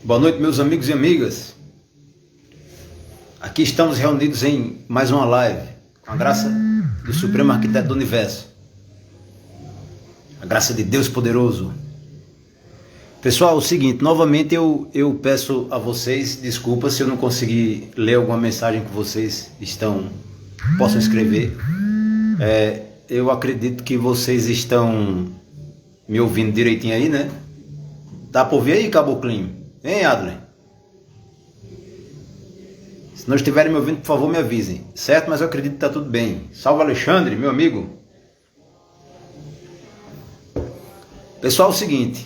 Boa noite, meus amigos e amigas. Aqui estamos reunidos em mais uma live, com a graça do Supremo Arquiteto do Universo, a graça de Deus poderoso. Pessoal, é o seguinte, novamente eu peço a vocês desculpas se eu não conseguir ler alguma mensagem que vocês possam escrever. Eu acredito que vocês estão me ouvindo direitinho aí, né? Dá pra ouvir aí, Caboclinho? Hein, Adler? Se não estiverem me ouvindo, por favor, me avisem. Certo? Mas eu acredito que tá tudo bem. Salve, Alexandre, meu amigo. Pessoal, é o seguinte.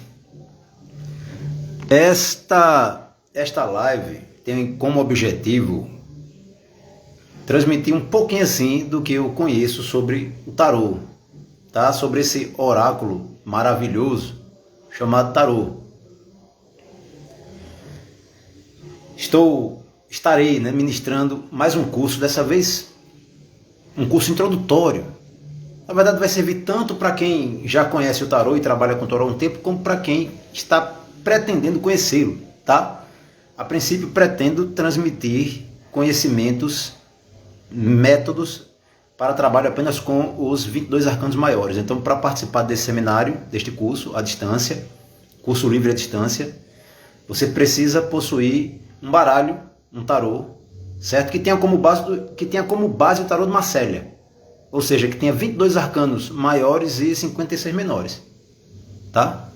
Esta live tem como objetivo transmitir um pouquinho assim do que eu conheço sobre o tarô, tá? Sobre esse oráculo maravilhoso chamado tarô. Estarei ministrando mais um curso, dessa vez um curso introdutório. Na verdade vai servir tanto para quem já conhece o tarô e trabalha com o tarô há um tempo, como para quem está pretendendo conhecê-lo, tá? A princípio pretendo transmitir conhecimentos, métodos para trabalho apenas com os 22 arcanos maiores. Então, para participar desse seminário, deste curso à distância, curso livre à distância, você precisa possuir um baralho, um tarô, certo? Que tenha como base o tarô de Marcélia. Ou seja, que tenha 22 arcanos maiores e 56 menores. Tá?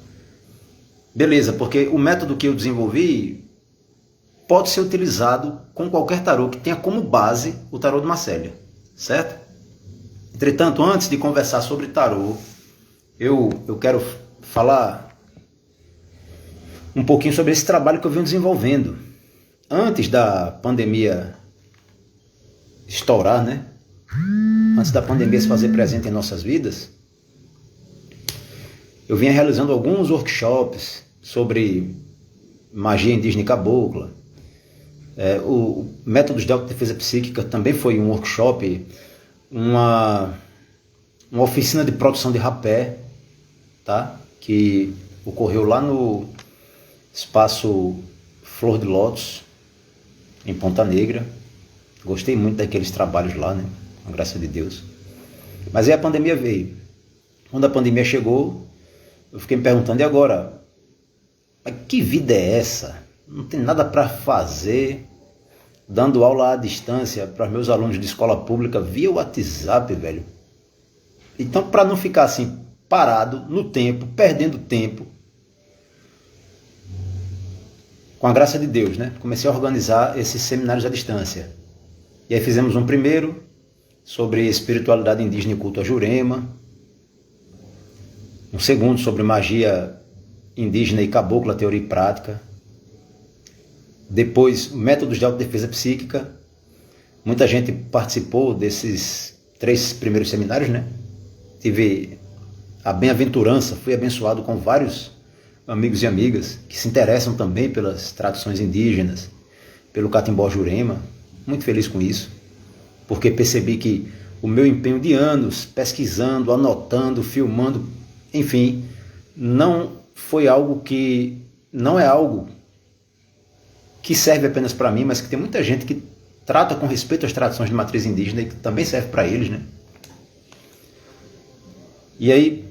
Beleza, porque o método que eu desenvolvi pode ser utilizado com qualquer tarô que tenha como base o tarô de Marcélia. Certo? Entretanto, antes de conversar sobre tarô, eu quero falar um pouquinho sobre esse trabalho que eu venho desenvolvendo. Antes da pandemia estourar, né? Antes da pandemia se fazer presente em nossas vidas, eu vinha realizando alguns workshops sobre magia indígena e cabocla. O Métodos de Autodefesa Psíquica também foi um workshop, uma oficina de produção de rapé, tá? Que ocorreu lá no espaço Flor de Lótus, em Ponta Negra. Gostei muito daqueles trabalhos lá, né? Com a graça de Deus. Mas aí a pandemia veio. Quando a pandemia chegou, eu fiquei me perguntando, e agora? Mas que vida é essa? Não tem nada para fazer, dando aula à distância para meus alunos de escola pública via WhatsApp, velho. Então, para não ficar assim, parado no tempo, perdendo tempo, com a graça de Deus, né? Comecei a organizar esses seminários à distância. E aí fizemos um primeiro sobre espiritualidade indígena e culto a Jurema. Um segundo sobre magia indígena e cabocla, teoria e prática. Depois, métodos de autodefesa psíquica. Muita gente participou desses 3 primeiros seminários, né? Tive a bem-aventurança, fui abençoado com vários amigos e amigas que se interessam também pelas tradições indígenas, pelo catimbó Jurema. Muito feliz com isso, porque percebi que o meu empenho de anos pesquisando, anotando, filmando, enfim, não é algo que serve apenas para mim, mas que tem muita gente que trata com respeito às tradições de matriz indígena e que também serve para eles, né? E aí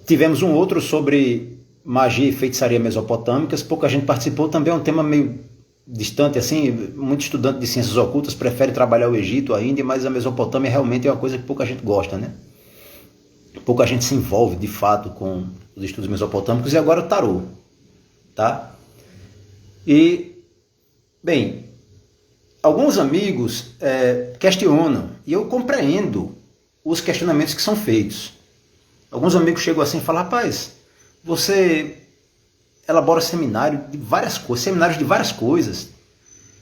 tivemos um outro sobre magia e feitiçaria mesopotâmicas. Pouca gente participou, também é um tema meio distante assim. Muito estudante de ciências ocultas prefere trabalhar o Egito, a Índia, mas a Mesopotâmia realmente é uma coisa que pouca gente gosta, né? Pouca gente se envolve de fato com os estudos mesopotâmicos. E agora o tarô, tá? E, bem, alguns amigos questionam, e eu compreendo os questionamentos que são feitos. Alguns amigos chegam assim e falam, rapaz, você elabora seminários de várias coisas,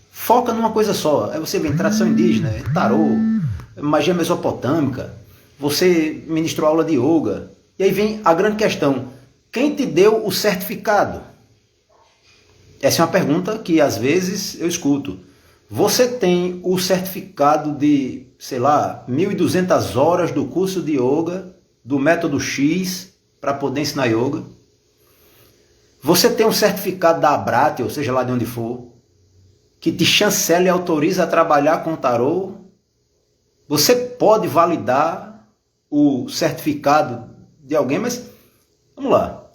foca numa coisa só. Aí você vem tradição indígena, tarô, magia mesopotâmica, você ministrou aula de yoga. E aí vem a grande questão, quem te deu o certificado? Essa é uma pergunta que às vezes eu escuto. Você tem o certificado de, 1.200 horas do curso de yoga, do método X, para poder ensinar yoga? Você tem um certificado da Abrat, ou seja lá de onde for, que te chancela e autoriza a trabalhar com tarô. Você pode validar o certificado de alguém, mas vamos lá.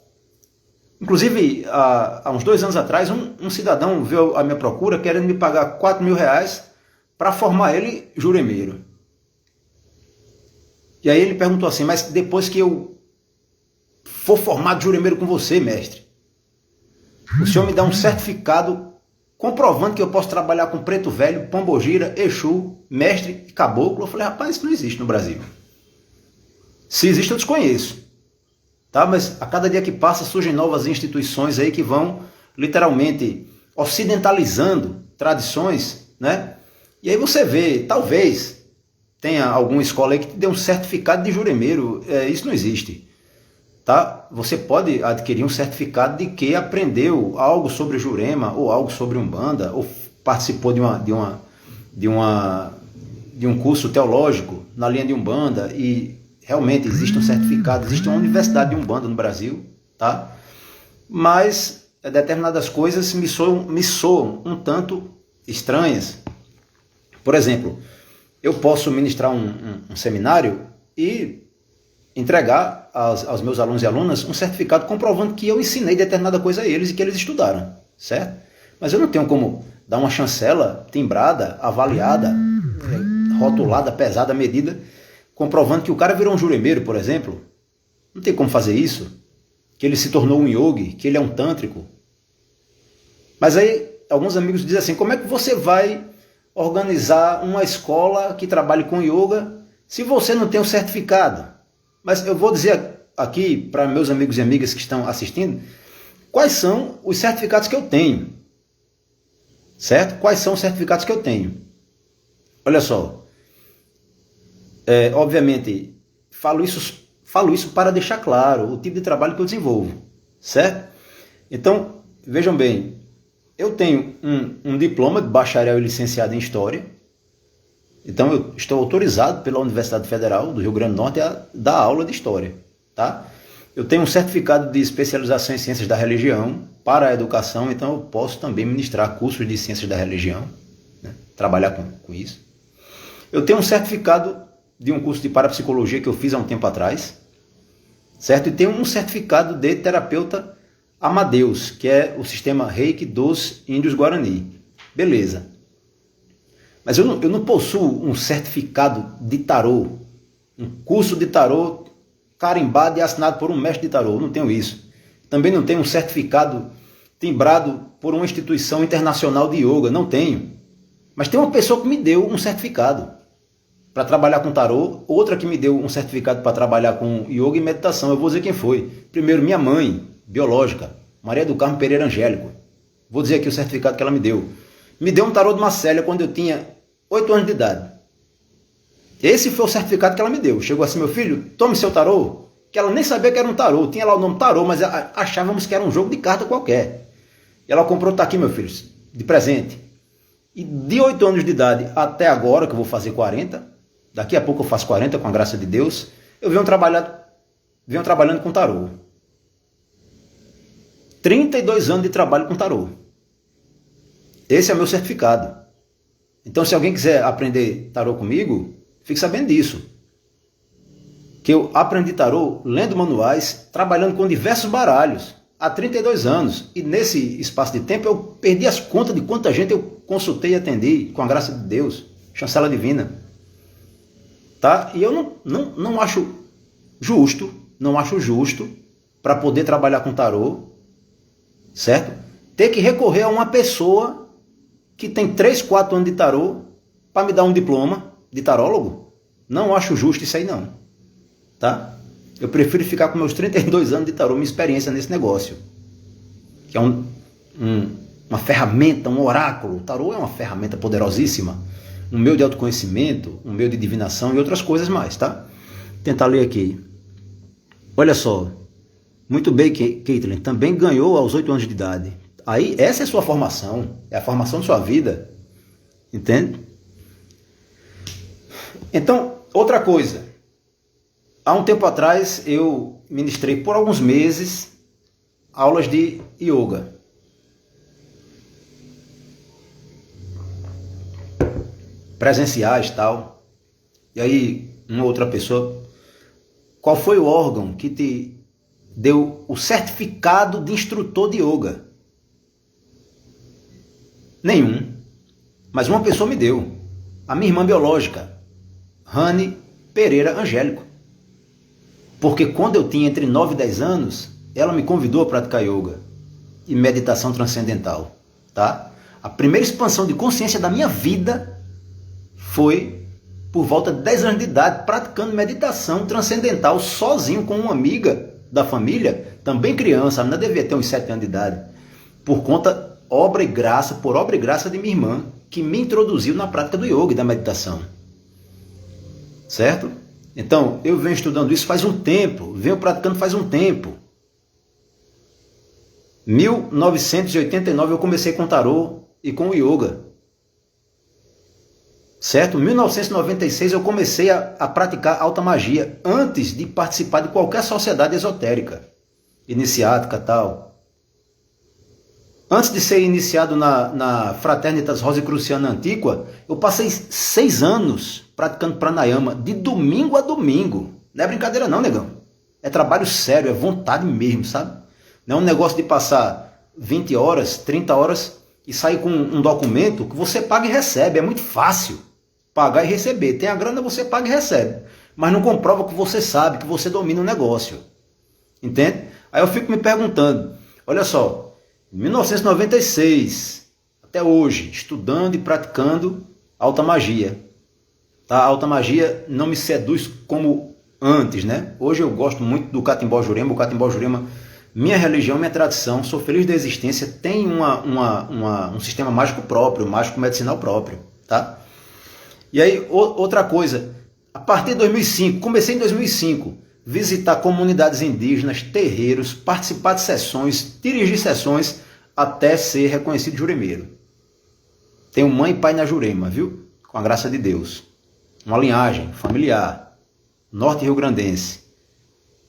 Inclusive, há uns 2 anos atrás, um cidadão veio à minha procura querendo me pagar R$4.000 para formar ele juremeiro. E aí ele perguntou assim, mas depois que eu for formado juremeiro com você, mestre, o senhor me dá um certificado comprovando que eu posso trabalhar com preto velho, pombogira, exu, mestre e caboclo? Eu falei, rapaz, isso não existe no Brasil. Se existe, eu desconheço. Tá? Mas a cada dia que passa surgem novas instituições aí que vão literalmente ocidentalizando tradições, né? E aí você vê, talvez tenha alguma escola aí que te dê um certificado de juremeiro. Isso não existe. Tá? Você pode adquirir um certificado de que aprendeu algo sobre Jurema, ou algo sobre Umbanda, ou participou de um curso teológico na linha de Umbanda, e realmente existe um certificado, existe uma universidade de Umbanda no Brasil, tá? Mas determinadas coisas me soam um tanto estranhas. Por exemplo, eu posso ministrar um seminário e entregar aos meus alunos e alunas um certificado comprovando que eu ensinei determinada coisa a eles e que eles estudaram, certo? Mas eu não tenho como dar uma chancela timbrada, avaliada, rotulada, pesada, medida, comprovando que o cara virou um juremeiro, por exemplo. Não tem como fazer isso. Que ele se tornou um yogi, que ele é um tântrico. Mas aí alguns amigos dizem assim, como é que você vai organizar uma escola que trabalhe com yoga se você não tem um certificado? Mas eu vou dizer aqui para meus amigos e amigas que estão assistindo, quais são os certificados que eu tenho. Certo? Quais são os certificados que eu tenho? Olha só. Obviamente, falo isso para deixar claro o tipo de trabalho que eu desenvolvo. Certo? Então, vejam bem, eu tenho um diploma de bacharel e licenciado em História. Então eu estou autorizado pela Universidade Federal do Rio Grande do Norte a dar aula de História. Tá? Eu tenho um certificado de especialização em Ciências da Religião para a educação, então eu posso também ministrar cursos de Ciências da Religião, né? Trabalhar com isso. Eu tenho um certificado de um curso de parapsicologia que eu fiz há um tempo atrás, certo? E tenho um certificado de terapeuta Amadeus, que é o sistema Reiki dos Índios Guarani. Beleza. Mas eu não possuo um certificado de tarô, um curso de tarô carimbado e assinado por um mestre de tarô. Eu não tenho isso. Também não tenho um certificado timbrado por uma instituição internacional de yoga. Não tenho. Mas tem uma pessoa que me deu um certificado para trabalhar com tarô, outra que me deu um certificado para trabalhar com yoga e meditação. Eu vou dizer quem foi. Primeiro, minha mãe, biológica, Maria do Carmo Pereira Angélico. Vou dizer aqui o certificado que ela me deu. Me deu um tarô de Marcélia quando eu tinha 8 anos de idade. Esse foi o certificado que ela me deu. Chegou assim, meu filho, tome seu tarô. Que ela nem sabia que era um tarô. Tinha lá o nome tarô, mas achávamos que era um jogo de carta qualquer. E ela comprou, tá aqui, meu filho, de presente. E de 8 anos de idade até agora, que eu vou fazer 40, daqui a pouco eu faço 40, com a graça de Deus, eu venho trabalhando com tarô. 32 anos de trabalho com tarô. Esse é o meu certificado. Então, se alguém quiser aprender tarô comigo, fique sabendo disso. Que eu aprendi tarô lendo manuais, trabalhando com diversos baralhos, há 32 anos. E nesse espaço de tempo eu perdi as contas de quanta gente eu consultei e atendi, com a graça de Deus, chancela divina. Tá? E eu não acho justo para poder trabalhar com tarô, certo? Ter que recorrer a uma pessoa que tem 3, 4 anos de tarô para me dar um diploma de tarólogo. Não acho justo isso aí não. Tá? Eu prefiro ficar com meus 32 anos de tarô, minha experiência nesse negócio. Que é uma ferramenta, um oráculo. O tarô é uma ferramenta poderosíssima. Um meio de autoconhecimento, um meio de divinação e outras coisas mais, tá? Vou tentar ler aqui. Olha só. Muito bem, Caitlin. Também ganhou aos 8 anos de idade. Aí, essa é a sua formação. É a formação de sua vida. Entende? Então, outra coisa. Há um tempo atrás, eu ministrei por alguns meses aulas de yoga. Presenciais e tal. E aí, uma outra pessoa, qual foi o órgão que te deu o certificado de instrutor de yoga? Nenhum. Mas uma pessoa me deu. A minha irmã biológica, Rani Pereira Angélico. Porque quando eu tinha entre 9 e 10 anos, ela me convidou a praticar yoga e meditação transcendental. Tá? A primeira expansão de consciência da minha vida foi por volta de 10 anos de idade, praticando meditação transcendental sozinho com uma amiga da família, também criança, a menina devia ter uns 7 anos de idade, por conta, obra e graça, por obra e graça de minha irmã, que me introduziu na prática do yoga e da meditação. Certo? Então, eu venho estudando isso faz um tempo, venho praticando faz um tempo. 1989 eu comecei com tarô e com o yoga. Certo? Em 1996 eu comecei a praticar alta magia, antes de participar de qualquer sociedade esotérica, iniciática e tal. Antes de ser iniciado na Fraternitas Rosicruciana Antiqua, eu passei 6 anos praticando pranayama, de domingo a domingo. Não é brincadeira não, negão. É trabalho sério, é vontade mesmo, sabe? Não é um negócio de passar 20 horas, 30 horas e sair com um documento que você paga e recebe. É muito fácil pagar e receber. Tem a grana, você paga e recebe. Mas não comprova que você sabe, que você domina o negócio. Entende? Aí eu fico me perguntando, olha só, em 1996, até hoje, estudando e praticando alta magia. Tá? A alta magia não me seduz como antes, né? Hoje eu gosto muito do Catimbó Jurema. O Catimbó Jurema, minha religião, minha tradição, sou feliz da existência, tem um sistema mágico próprio, mágico medicinal próprio. Tá? E aí, outra coisa, a partir de 2005, comecei em 2005, visitar comunidades indígenas, terreiros, participar de sessões, dirigir sessões, até ser reconhecido juremeiro. Tenho mãe e pai na Jurema, viu? Com a graça de Deus. Uma linhagem familiar, norte rio-grandense.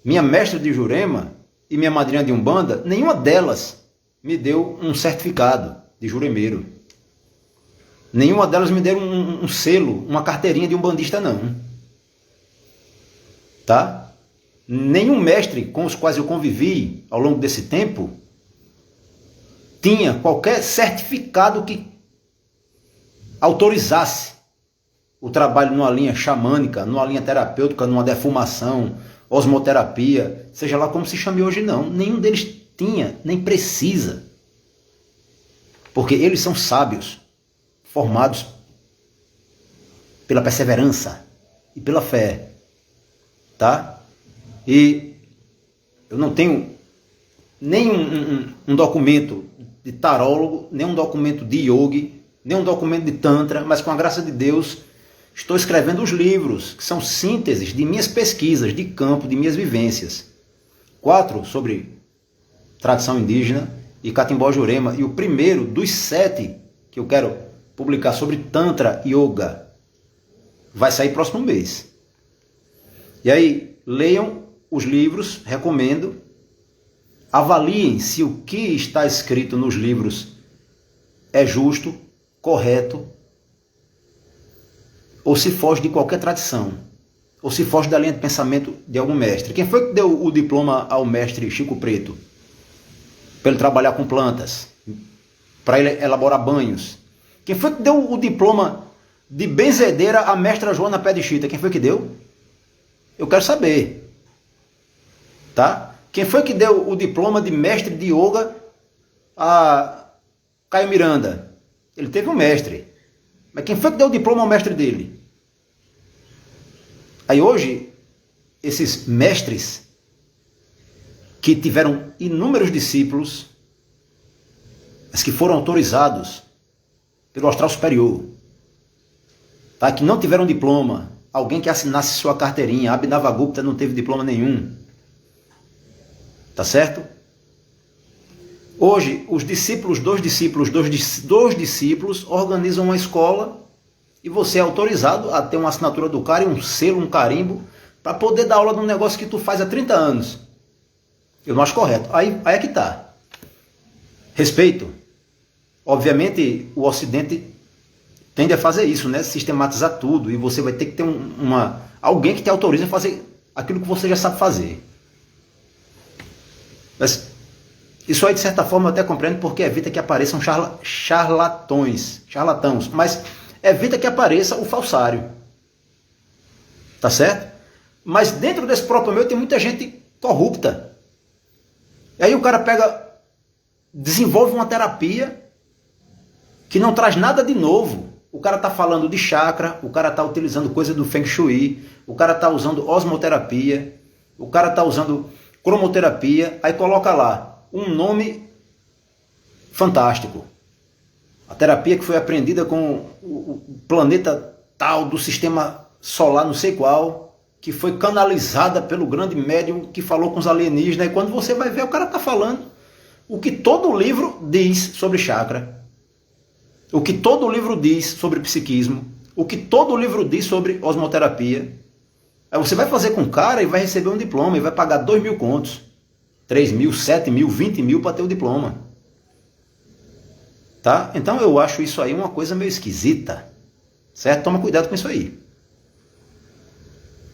Minha mestra de Jurema e minha madrinha de Umbanda, nenhuma delas me deu um certificado de juremeiro. Nenhuma delas me deu um selo, uma carteirinha de umbandista, não. Tá? Nenhum mestre com os quais eu convivi ao longo desse tempo tinha qualquer certificado que autorizasse o trabalho numa linha xamânica, numa linha terapêutica, numa defumação, osmoterapia, seja lá como se chame hoje, não. Nenhum deles tinha, nem precisa. Porque eles são sábios, formados pela perseverança e pela fé. Tá? E eu não tenho nem um documento de tarólogo, nem um documento de yogi, nem um documento de tantra, mas com a graça de Deus estou escrevendo os livros, que são sínteses de minhas pesquisas de campo, de minhas vivências. 4 sobre tradição indígena e Catimbó Jurema, e o primeiro dos 7 que eu quero publicar sobre Tantra Yoga vai sair próximo mês. E aí, leiam os livros, recomendo. Avaliem se o que está escrito nos livros é justo, correto, ou se foge de qualquer tradição, ou se foge da linha de pensamento de algum mestre. Quem foi que deu o diploma ao mestre Chico Preto? Para ele trabalhar com plantas, para ele elaborar banhos. Quem foi que deu o diploma de benzedeira à mestra Joana Pé de Chita? Quem foi que deu? Eu quero saber. Tá? Quem foi que deu o diploma de mestre de yoga a Caio Miranda? Ele teve um mestre. Mas quem foi que deu o diploma ao mestre dele? Aí hoje, esses mestres que tiveram inúmeros discípulos, mas que foram autorizados pelo astral superior, tá? Que não tiveram diploma, alguém que assinasse sua carteirinha. Abhinavagupta não teve diploma nenhum. Tá certo? Hoje, os discípulos dos discípulos organizam uma escola e você é autorizado a ter uma assinatura do cara, um selo, um carimbo, para poder dar aula de um negócio que tu faz há 30 anos. Eu não acho correto. Aí é que tá. Respeito. Obviamente, o Ocidente tende a fazer isso, né? Sistematizar tudo. E você vai ter que ter alguém que te autorize a fazer aquilo que você já sabe fazer. Mas isso aí, de certa forma, eu até compreendo, porque evita que apareçam charlatões, mas evita que apareça o falsário. Tá certo? Mas dentro desse próprio meio tem muita gente corrupta. E aí o cara desenvolve uma terapia que não traz nada de novo. O cara está falando de chakra, o cara está utilizando coisa do Feng Shui, o cara está usando osmoterapia, o cara está usando cromoterapia, aí coloca lá um nome fantástico. A terapia que foi aprendida com o planeta tal, do sistema solar não sei qual, que foi canalizada pelo grande médium que falou com os alienígenas, e quando você vai ver, o cara está falando o que todo livro diz sobre chakra, o que todo livro diz sobre psiquismo, o que todo livro diz sobre osmoterapia. Aí você vai fazer com o cara e vai receber um diploma e vai pagar 2.000 contos, 3.000, 7.000, 20.000 para ter o diploma. Tá? Então eu acho isso aí uma coisa meio esquisita. Certo? Toma cuidado com isso aí.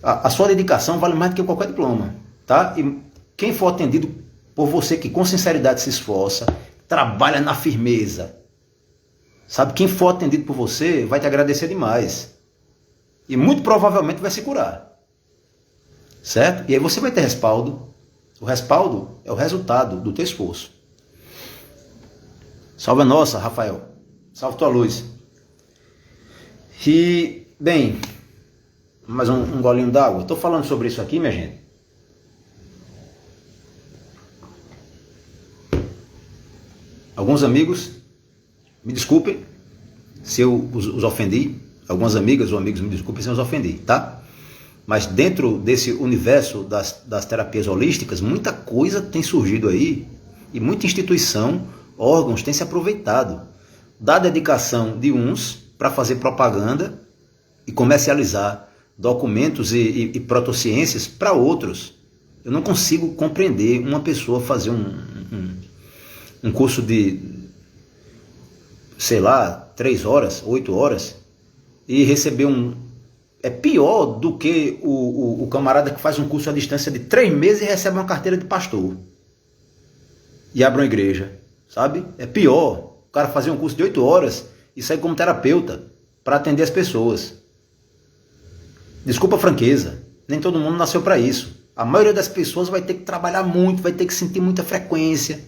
A sua dedicação vale mais do que qualquer diploma. Tá? E quem for atendido por você que com sinceridade se esforça, trabalha na firmeza, sabe, quem for atendido por você vai te agradecer demais. E muito provavelmente vai se curar. Certo? E aí você vai ter respaldo. O respaldo é o resultado do teu esforço. Salve a nossa, Rafael. Salve tua luz. E, bem, mais um golinho d'água. Estou falando sobre isso aqui, minha gente. Alguns amigos, me desculpem se eu os ofendi. Algumas amigas ou amigos, me desculpem se eu os ofendi, tá? Mas dentro desse universo das terapias holísticas, muita coisa tem surgido aí e muita instituição, órgãos têm se aproveitado da dedicação de uns para fazer propaganda e comercializar documentos e protociências para outros. Eu não consigo compreender uma pessoa fazer um curso de, sei lá, 3 horas, 8 horas e receber É pior do que o camarada que faz um curso à distância de 3 meses e recebe uma carteira de pastor e abre uma igreja, sabe? É pior o cara fazer um curso de 8 horas e sair como terapeuta para atender as pessoas. Desculpa a franqueza, nem todo mundo nasceu para isso. A maioria das pessoas vai ter que trabalhar muito, vai ter que sentir muita frequência,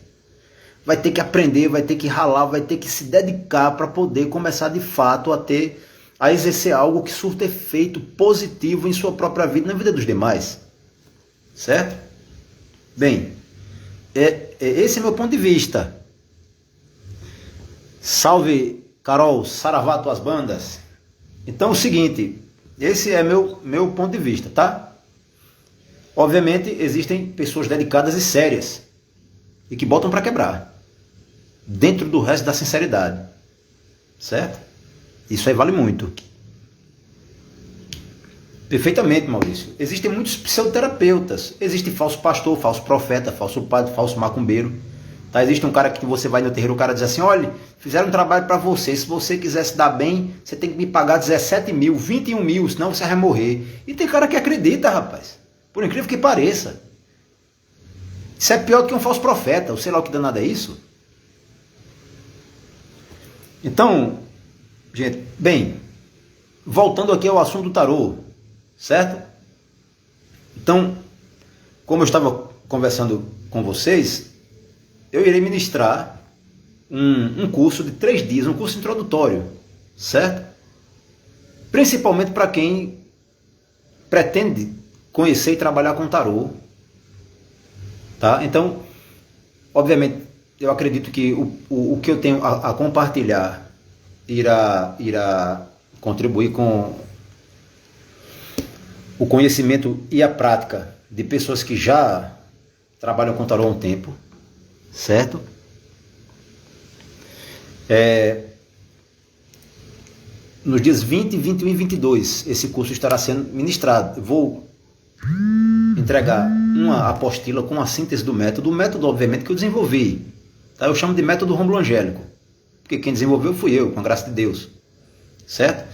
vai ter que aprender, vai ter que ralar, vai ter que se dedicar para poder começar de fato a exercer algo que surta efeito positivo em sua própria vida e na vida dos demais. Certo? Bem, esse é meu ponto de vista. Salve, Carol, saravá tuas bandas. Então é o seguinte, esse é meu ponto de vista, tá? Obviamente existem pessoas dedicadas e sérias e que botam para quebrar, dentro do resto da sinceridade. Certo? Isso aí vale muito. Perfeitamente, Maurício. Existem muitos pseudoterapeutas. Existe falso pastor, falso profeta, falso padre, falso macumbeiro. Tá? Existe um cara que você vai no terreiro, o cara diz assim, olha, fizeram um trabalho para você, se você quiser se dar bem, você tem que me pagar 17.000, 21.000, senão você vai morrer. E tem cara que acredita, rapaz. Por incrível que pareça. Isso é pior do que um falso profeta, ou sei lá o que danado é isso. Então, gente, bem, voltando aqui ao assunto do tarô, certo? Então, como eu estava conversando com vocês, eu irei ministrar um curso de 3 dias, um curso introdutório, certo? Principalmente para quem pretende conhecer e trabalhar com tarô, tá? Então, obviamente, eu acredito que o que eu tenho a compartilhar irá contribuir com o conhecimento e a prática de pessoas que já trabalham com tarô há um tempo, certo? Nos dias 20, 21 e 22, esse curso estará sendo ministrado. Eu vou entregar uma apostila com a síntese do método. O método, obviamente, que eu desenvolvi. Tá? Eu chamo de método Rômulo Angélico, porque quem desenvolveu fui eu, com a graça de Deus. Certo?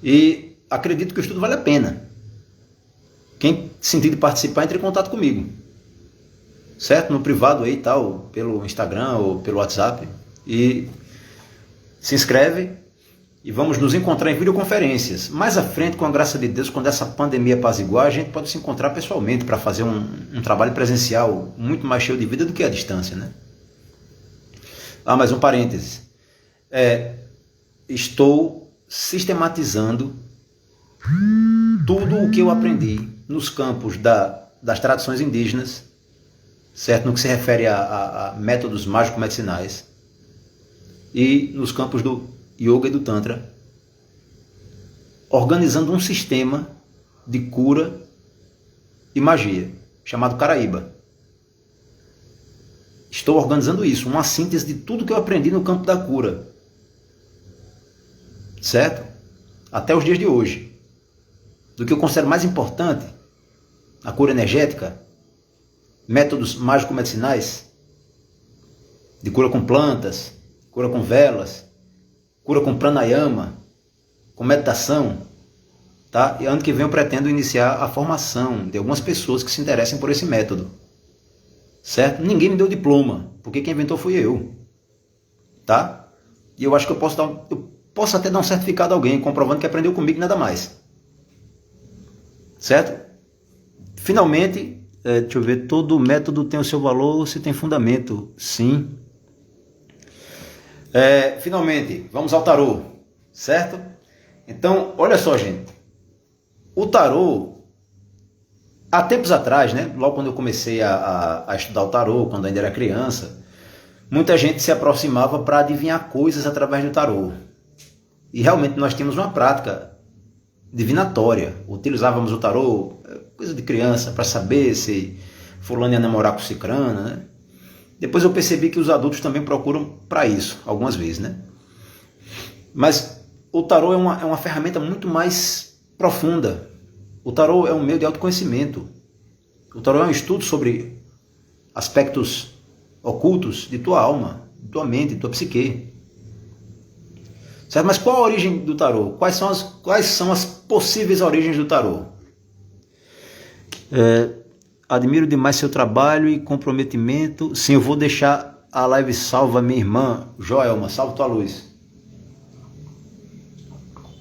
E acredito que o estudo vale a pena. Quem sentir de participar, entre em contato comigo. Certo? No privado aí, tal, pelo Instagram ou pelo WhatsApp. E se inscreve e vamos nos encontrar em videoconferências. Mais à frente, com a graça de Deus, quando essa pandemia apaziguar, a gente pode se encontrar pessoalmente para fazer um trabalho presencial muito mais cheio de vida do que a distância, né? Mais um parêntese. Estou sistematizando tudo o que eu aprendi nos campos das tradições indígenas, certo? No que se refere a métodos mágico-medicinais, e nos campos do yoga e do tantra, organizando um sistema de cura e magia, chamado Caraíba. Estou organizando isso, uma síntese de tudo que eu aprendi no campo da cura, certo? Até os dias de hoje. Do que eu considero mais importante, a cura energética, métodos mágico-medicinais, de cura com plantas, cura com velas, cura com pranayama, com meditação, tá? E ano que vem eu pretendo iniciar a formação de algumas pessoas que se interessem por esse método, certo? Ninguém me deu diploma, porque quem inventou fui eu, tá? E eu acho que eu posso até dar um certificado a alguém, comprovando que aprendeu comigo e nada mais, certo? Finalmente, deixa eu ver, todo método tem o seu valor se tem fundamento, sim. Finalmente, vamos ao tarô, certo? Então, olha só, gente. O tarô, há tempos atrás, né? Logo quando eu comecei a estudar o tarô, quando ainda era criança, muita gente se aproximava para adivinhar coisas através do tarô. E realmente nós tínhamos uma prática divinatória. Utilizávamos o tarô, coisa de criança, para saber se fulano ia namorar com cicrana, né? Depois eu percebi que os adultos também procuram para isso, algumas vezes, né? Mas o tarô é uma ferramenta muito mais profunda. O tarô é um meio de autoconhecimento. O tarô é um estudo sobre aspectos ocultos de tua alma, de tua mente, de tua psique. Certo? Mas qual a origem do tarô? Quais são as possíveis origens do tarô? Admiro demais seu trabalho e comprometimento. Sim, eu vou deixar a live salva, minha irmã Joelma. Salve tua luz.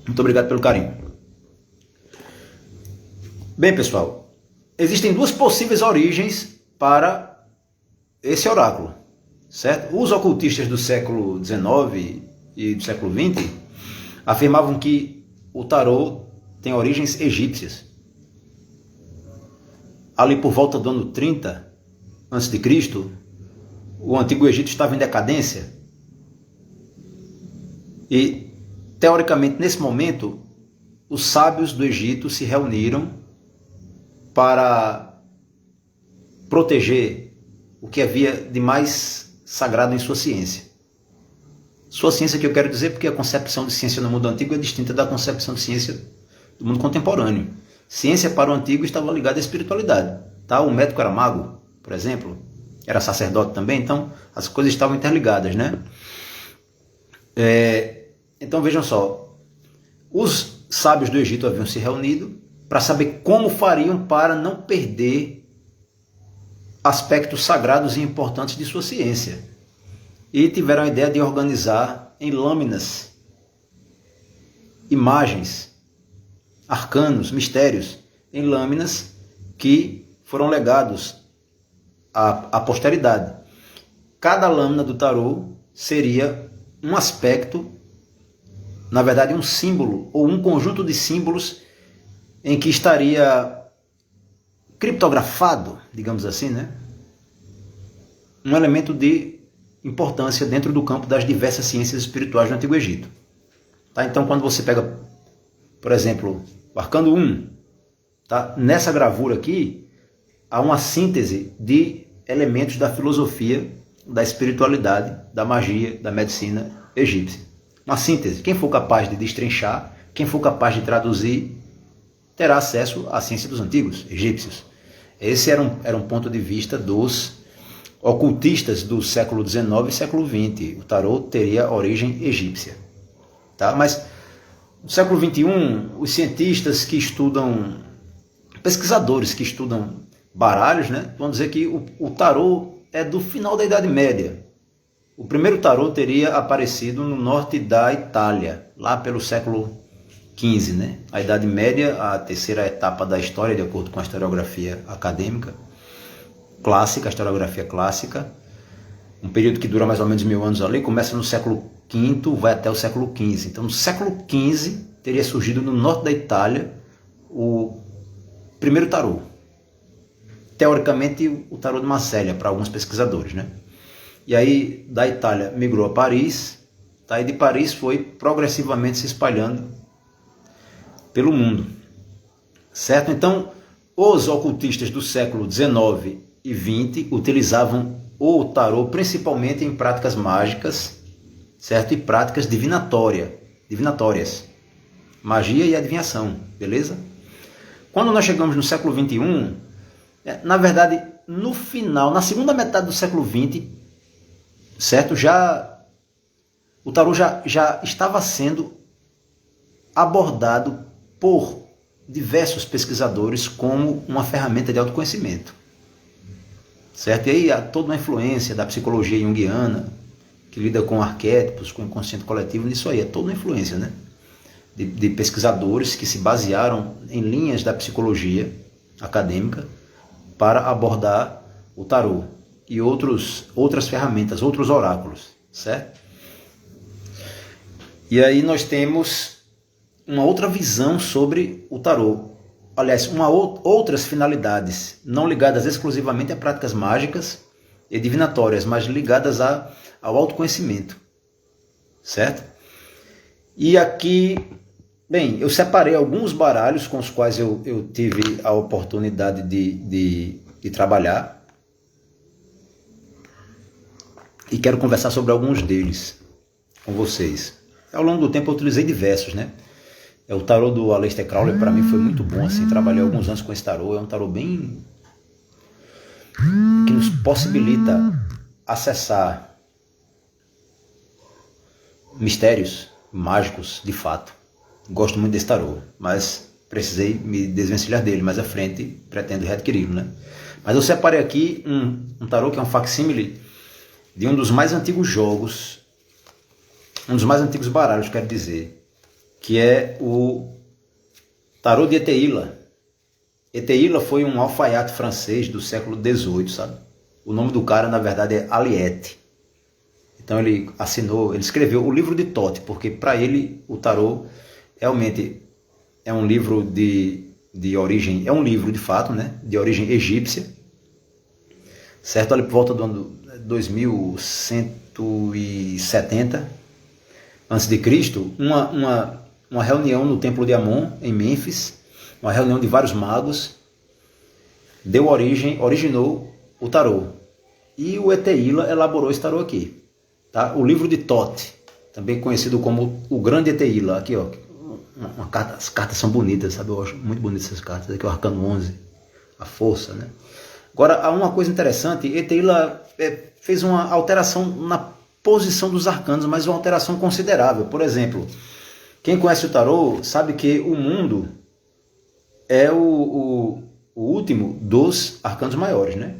Muito obrigado pelo carinho. Bem, pessoal, existem duas possíveis origens para esse oráculo, certo? Os ocultistas do século XIX e do século XX afirmavam que o tarô tem origens egípcias. Ali por volta do ano 30 a.C., o Antigo Egito estava em decadência. E, teoricamente, nesse momento, os sábios do Egito se reuniram para proteger o que havia de mais sagrado em sua ciência. Sua ciência que eu quero dizer porque a concepção de ciência no mundo antigo é distinta da concepção de ciência do mundo contemporâneo. Ciência para o antigo estava ligada à espiritualidade. Tá? O médico era mago, por exemplo, era sacerdote também, então as coisas estavam interligadas, né? Então vejam só, os sábios do Egito haviam se reunido para saber como fariam para não perder aspectos sagrados e importantes de sua ciência. E tiveram a ideia de organizar em lâminas imagens, arcanos, mistérios, em lâminas que foram legados à posteridade. Cada lâmina do tarô seria um aspecto, na verdade um símbolo, ou um conjunto de símbolos em que estaria criptografado, digamos assim, né? Um elemento de importância dentro do campo das diversas ciências espirituais do Antigo Egito. Tá? Então, quando você pega, por exemplo, o Arcano 1, tá? Nessa gravura aqui, há uma síntese de elementos da filosofia, da espiritualidade, da magia, da medicina egípcia. Uma síntese. Quem for capaz de destrinchar, quem for capaz de traduzir, terá acesso à ciência dos antigos egípcios. Esse era um ponto de vista dos ocultistas do século XIX e século XX. O tarô teria origem egípcia. Tá? Mas no século XXI, os cientistas que estudam, pesquisadores que estudam baralhos, né, vão dizer que o tarô é do final da Idade Média. O primeiro tarô teria aparecido no norte da Itália, lá pelo século XV, né? A Idade Média, a terceira etapa da história, de acordo com a historiografia acadêmica clássica, a historiografia clássica, um período que dura mais ou menos 1000 anos ali, começa no século V, vai até o século XV. Então, no século XV, teria surgido no norte da Itália o primeiro tarô. Teoricamente, o tarô de Marselha, para alguns pesquisadores, né? E aí, da Itália, migrou a Paris, tá? E de Paris foi progressivamente se espalhando pelo mundo, certo? Então, os ocultistas do século XIX e XX utilizavam o tarô principalmente em práticas mágicas, certo? E práticas divinatórias, magia e adivinhação, beleza? Quando nós chegamos no século XXI, na verdade, no final, na segunda metade do século XX, certo? O tarô já estava sendo abordado por diversos pesquisadores como uma ferramenta de autoconhecimento, certo? E aí há toda uma influência da psicologia junguiana, que lida com arquétipos, com o inconsciente coletivo, nisso aí, é toda uma influência, né? De pesquisadores que se basearam em linhas da psicologia acadêmica para abordar o tarô e outras ferramentas, outros oráculos, certo? E aí nós temos uma outra visão sobre o tarô. Aliás, outras finalidades, não ligadas exclusivamente a práticas mágicas e divinatórias, mas ligadas ao autoconhecimento, certo? E aqui, bem, eu separei alguns baralhos com os quais eu tive a oportunidade de trabalhar e quero conversar sobre alguns deles com vocês. Ao longo do tempo eu utilizei diversos, né? O tarô do Aleister Crowley para mim foi muito bom, assim, trabalhei alguns anos com esse tarô, é um tarô bem que nos possibilita acessar mistérios mágicos de fato. Gosto muito desse tarô, mas precisei me desvencilhar dele. Mais à frente pretendo readquiri-lo, né? Mas eu separei aqui um tarô que é um facsímile de um dos mais antigos jogos, um dos mais antigos baralhos, quero dizer, que é o tarô de Eteila. Eteila foi um alfaiate francês do século XVIII, sabe? O nome do cara, na verdade, é Aliette. Então ele escreveu o livro de Thoth, porque para ele o tarô realmente é um livro de origem, é um livro de fato, né? De origem egípcia, certo? Ali por volta do ano 2170 a.C., uma reunião no templo de Amon, em Mênfis, uma reunião de vários magos, originou o tarô. E o Eteila elaborou esse tarô aqui. Tá? O livro de Thoth, também conhecido como o Grande Eteila. Aqui, ó, as cartas são bonitas, sabe? Eu acho muito bonitas essas cartas. Aqui, o Arcano 11, a força, né? Agora, há uma coisa interessante. Eteila fez uma alteração na posição dos arcanos, mas uma alteração considerável. Por exemplo, quem conhece o tarô sabe que o mundo é o último dos arcanos maiores, né?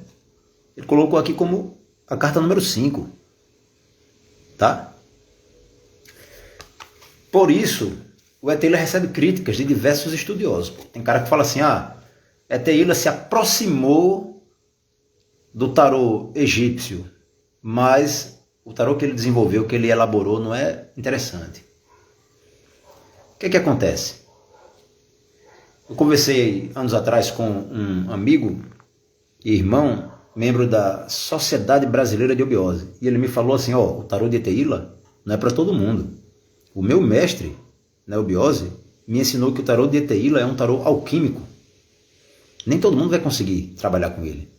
Ele colocou aqui como a carta número 5. Tá? Por isso, o Eteila recebe críticas de diversos estudiosos. Tem cara que fala assim, Eteila se aproximou do tarô egípcio, mas o tarô que ele desenvolveu, que ele elaborou, não é interessante. O que acontece? Eu conversei anos atrás com um amigo e irmão, membro da Sociedade Brasileira de Obiose, e ele me falou assim, o tarô de Eteila não é para todo mundo. O meu mestre na Obiose me ensinou que o tarô de Eteila é um tarô alquímico. Nem todo mundo vai conseguir trabalhar com ele.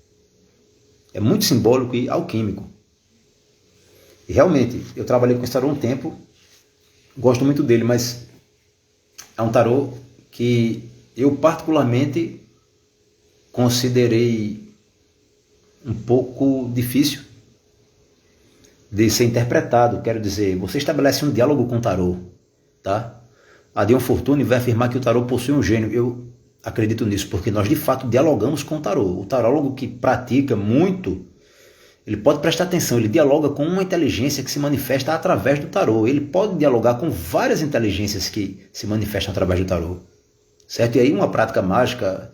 É muito simbólico e alquímico. E realmente, eu trabalhei com esse tarô um tempo, gosto muito dele, mas é um tarô que eu particularmente considerei um pouco difícil de ser interpretado. Quero dizer, você estabelece um diálogo com o tarô, tá? A Dion Fortune vai afirmar que o tarô possui um gênio. Eu acredito nisso, porque nós de fato dialogamos com o tarô. O tarólogo que pratica muito, ele pode prestar atenção, ele dialoga com uma inteligência que se manifesta através do tarô. Ele pode dialogar com várias inteligências que se manifestam através do tarô, certo? E aí uma prática mágica,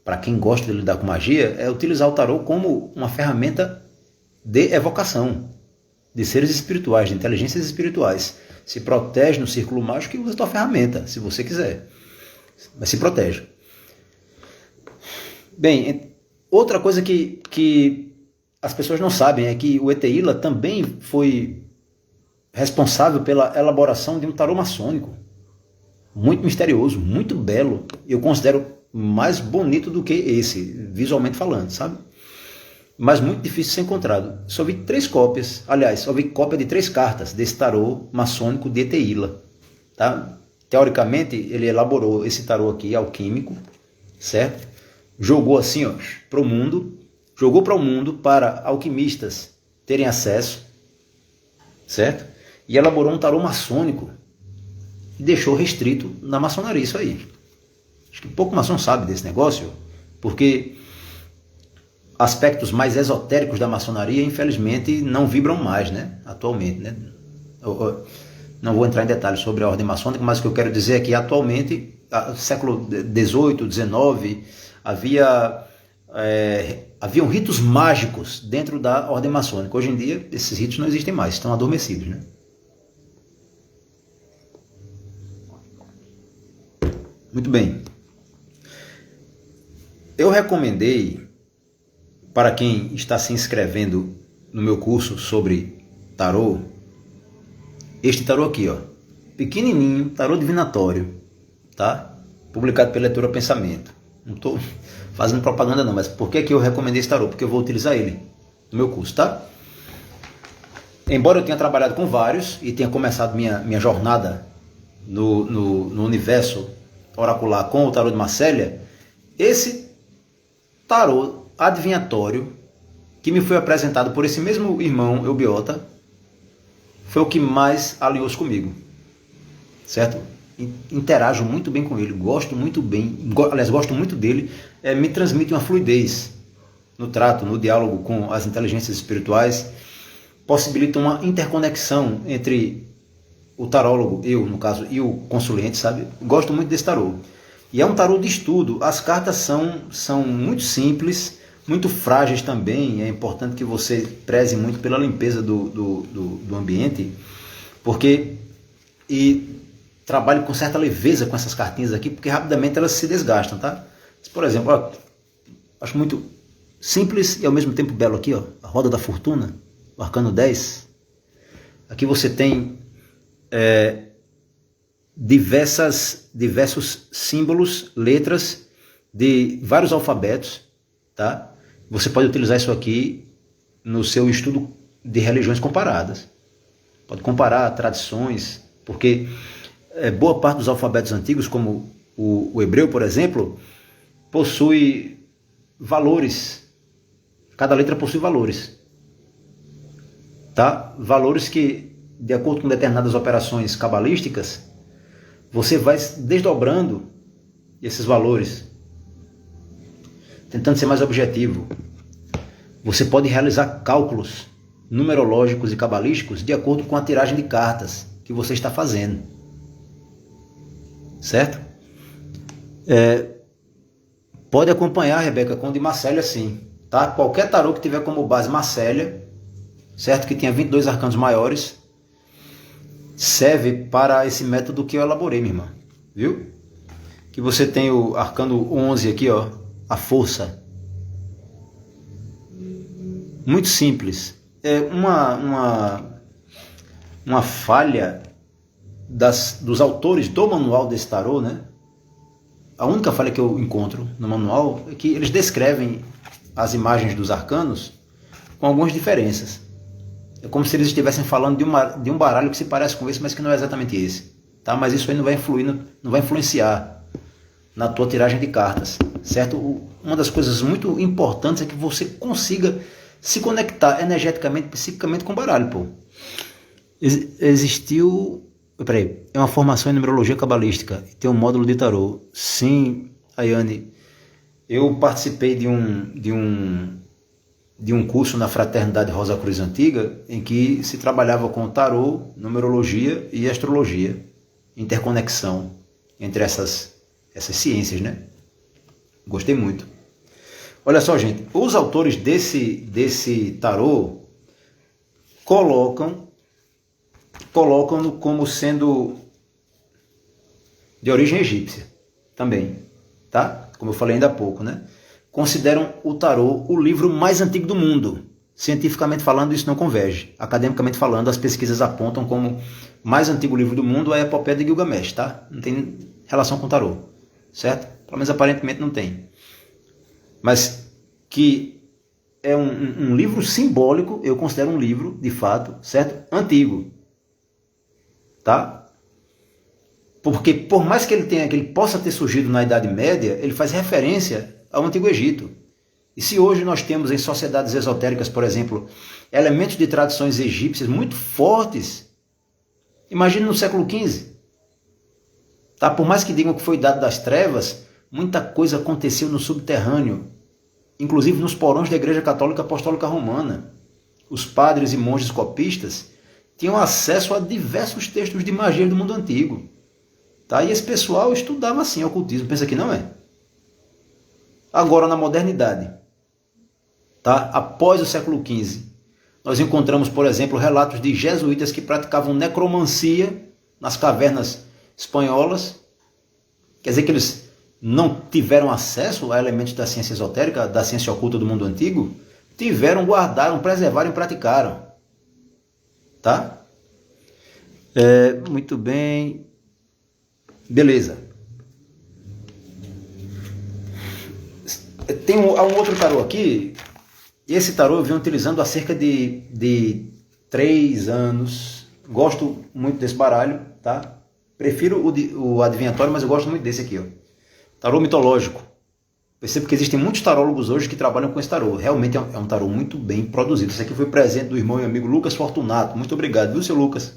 para quem gosta de lidar com magia, é utilizar o tarô como uma ferramenta de evocação de seres espirituais, de inteligências espirituais. Se protege no círculo mágico e usa a tua ferramenta, se você quiser. Mas se protege. Bem, outra coisa que as pessoas não sabem é que o Eteila também foi responsável pela elaboração de um tarô maçônico. Muito misterioso, muito belo. Eu considero mais bonito do que esse, visualmente falando, sabe? Mas muito difícil de ser encontrado. Só vi 3 cópias, aliás, só vi cópia de 3 cartas desse tarô maçônico de Eteila, tá? Teoricamente, ele elaborou esse tarô aqui, alquímico, certo? Jogou assim, ó, para o mundo, jogou para o mundo para alquimistas terem acesso, certo? E elaborou um tarô maçônico e deixou restrito na maçonaria isso aí. Acho que pouco maçom sabe desse negócio, porque aspectos mais esotéricos da maçonaria, infelizmente, não vibram mais, né? Atualmente, né? Eu não vou entrar em detalhes sobre a ordem maçônica, mas o que eu quero dizer é que atualmente, no século XVIII, XIX, haviam ritos mágicos dentro da ordem maçônica. Hoje em dia, esses ritos não existem mais, estão adormecidos, né? Muito bem. Eu recomendei, para quem está se inscrevendo no meu curso sobre tarô, este tarô aqui, ó, pequenininho, tarô divinatório, tá? Publicado pela Editora Pensamento. Não estou fazendo propaganda não, mas por que eu recomendei esse tarô? Porque eu vou utilizar ele no meu curso, tá? Embora eu tenha trabalhado com vários e tenha começado minha jornada no universo oracular com o tarô de Marcélia, esse tarô adivinhatório que me foi apresentado por esse mesmo irmão Eubiota foi o que mais alinhou-se comigo, certo? Interajo muito bem com ele, gosto muito dele, me transmite uma fluidez no trato, no diálogo com as inteligências espirituais, possibilita uma interconexão entre o tarólogo, eu no caso, e o consulente, sabe? Gosto muito desse tarô. E é um tarô de estudo, as cartas são muito simples, muito frágeis também, é importante que você preze muito pela limpeza do ambiente, e trabalhe com certa leveza com essas cartinhas aqui, porque rapidamente elas se desgastam, tá? Por exemplo, ó, acho muito simples e ao mesmo tempo belo aqui, ó, a Roda da Fortuna, o Arcano 10. Aqui você tem diversos símbolos, letras de vários alfabetos, tá? Você pode utilizar isso aqui no seu estudo de religiões comparadas. Pode comparar tradições, porque boa parte dos alfabetos antigos, como o hebreu, por exemplo, possui valores. Cada letra possui valores, tá? Valores que, de acordo com determinadas operações cabalísticas, você vai desdobrando esses valores, tentando ser mais objetivo. Você pode realizar cálculos numerológicos e cabalísticos de acordo com a tiragem de cartas que você está fazendo, certo? Pode acompanhar, Rebeca, com o de Marcélia, sim, tá? Qualquer tarô que tiver como base Marcélia, certo? Que tenha 22 arcanos maiores, serve para esse método que eu elaborei, minha irmã, viu? Que você tem o arcano 11 aqui, ó, a força. Muito simples. É uma falha dos autores do manual desse tarô, né? A única falha que eu encontro no manual é que eles descrevem as imagens dos arcanos com algumas diferenças. É como se eles estivessem falando de um baralho que se parece com esse, mas que não é exatamente esse, tá? Mas isso aí não vai influenciar na tua tiragem de cartas, certo? Uma das coisas muito importantes é que você consiga se conectar energeticamente, psiquicamente com o baralho, pô. Existiu... Peraí, é uma formação em numerologia cabalística, tem um módulo de tarô. Sim, Ayane, eu participei de um curso na Fraternidade Rosa Cruz Antiga, em que se trabalhava com tarô, numerologia e astrologia, interconexão entre essas ciências, né? Gostei muito. Olha só, gente, os autores desse tarô colocam-no como sendo de origem egípcia também, tá? Como eu falei ainda há pouco, né? Consideram o tarô o livro mais antigo do mundo. Cientificamente falando, isso não converge. Academicamente falando, as pesquisas apontam como mais antigo livro do mundo a Epopeia de Gilgamesh, tá? Não tem relação com o tarô, certo? Pelo menos aparentemente não tem. Mas que é um livro simbólico, eu considero um livro, de fato, certo? Antigo, tá? Porque por mais que ele possa ter surgido na Idade Média, ele faz referência ao Antigo Egito. E se hoje nós temos em sociedades esotéricas, por exemplo, elementos de tradições egípcias muito fortes, imagine no século XV. Tá? Por mais que digam que foi dado das trevas, muita coisa aconteceu no subterrâneo, inclusive nos porões da Igreja Católica Apostólica Romana. Os padres e monges copistas tinham acesso a diversos textos de magia do mundo antigo. Tá? E esse pessoal estudava assim ocultismo. Pensa que não é? Agora, na modernidade, tá? Após o século XV, nós encontramos, por exemplo, relatos de jesuítas que praticavam necromancia nas cavernas espanholas. Quer dizer que eles não tiveram acesso a elementos da ciência esotérica, da ciência oculta do mundo antigo? Tiveram, guardaram, preservaram e praticaram. Tá? Muito bem. Beleza. Tem um outro tarô aqui. Esse tarô eu venho utilizando há cerca de 3 anos. Gosto muito desse baralho, tá? Prefiro o adivinhatório, mas eu gosto muito desse aqui, ó. Tarô mitológico. Percebo que existem muitos tarólogos hoje que trabalham com esse tarô. Realmente é um tarô muito bem produzido. Esse aqui foi presente do irmão e amigo Lucas Fortunato. Muito obrigado, viu, seu Lucas,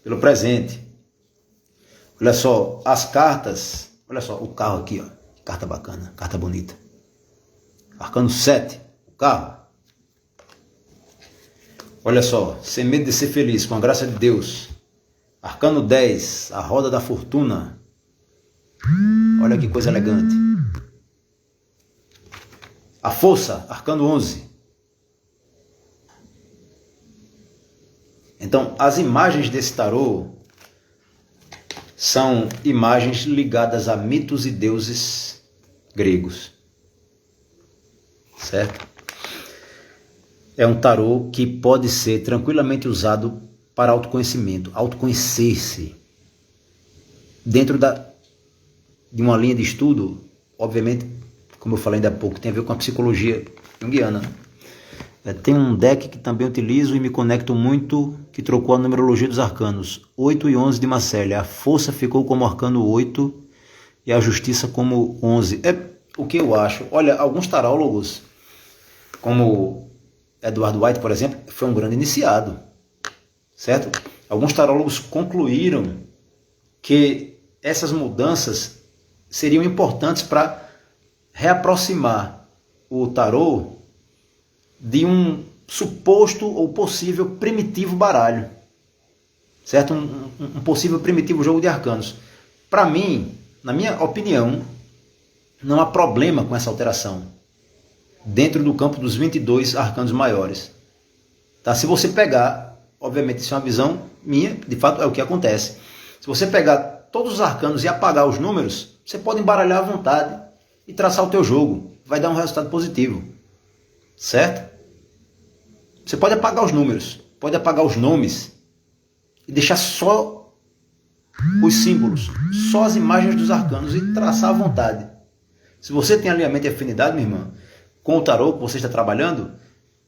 pelo presente. Olha só, as cartas. Olha só, o carro aqui, ó. Carta bacana, carta bonita. Arcano 7, o carro. Olha só, sem medo de ser feliz, com a graça de Deus. Arcano 10, a roda da fortuna. Olha que coisa elegante. A força, arcano 11. Então, as imagens desse tarô são imagens ligadas a mitos e deuses gregos. Certo? É um tarô que pode ser tranquilamente usado para autoconhecimento, autoconhecer-se. Dentro de uma linha de estudo, obviamente, como eu falei ainda há pouco, tem a ver com a psicologia junguiana. Tem um deck que também utilizo e me conecto muito, que trocou a numerologia dos arcanos. 8 e 11 de Marcélia. A força ficou como arcano 8 e a justiça como 11. É o que eu acho. Olha, alguns tarólogos, como Edward White, por exemplo, foi um grande iniciado. Certo? Alguns tarólogos concluíram que essas mudanças seriam importantes para reaproximar o tarô de um suposto ou possível primitivo baralho, certo? Um possível primitivo jogo de arcanos. Para mim, na minha opinião, não há problema com essa alteração dentro do campo dos 22 arcanos maiores. Tá? Se você pegar, obviamente isso é uma visão minha, de fato é o que acontece. Se você pegar todos os arcanos e apagar os números, você pode embaralhar à vontade e traçar o teu jogo. Vai dar um resultado positivo. Certo? Você pode apagar os números, pode apagar os nomes e deixar só os símbolos, só as imagens dos arcanos e traçar à vontade. Se você tem alinhamento e afinidade, minha irmã, com o tarô que você está trabalhando,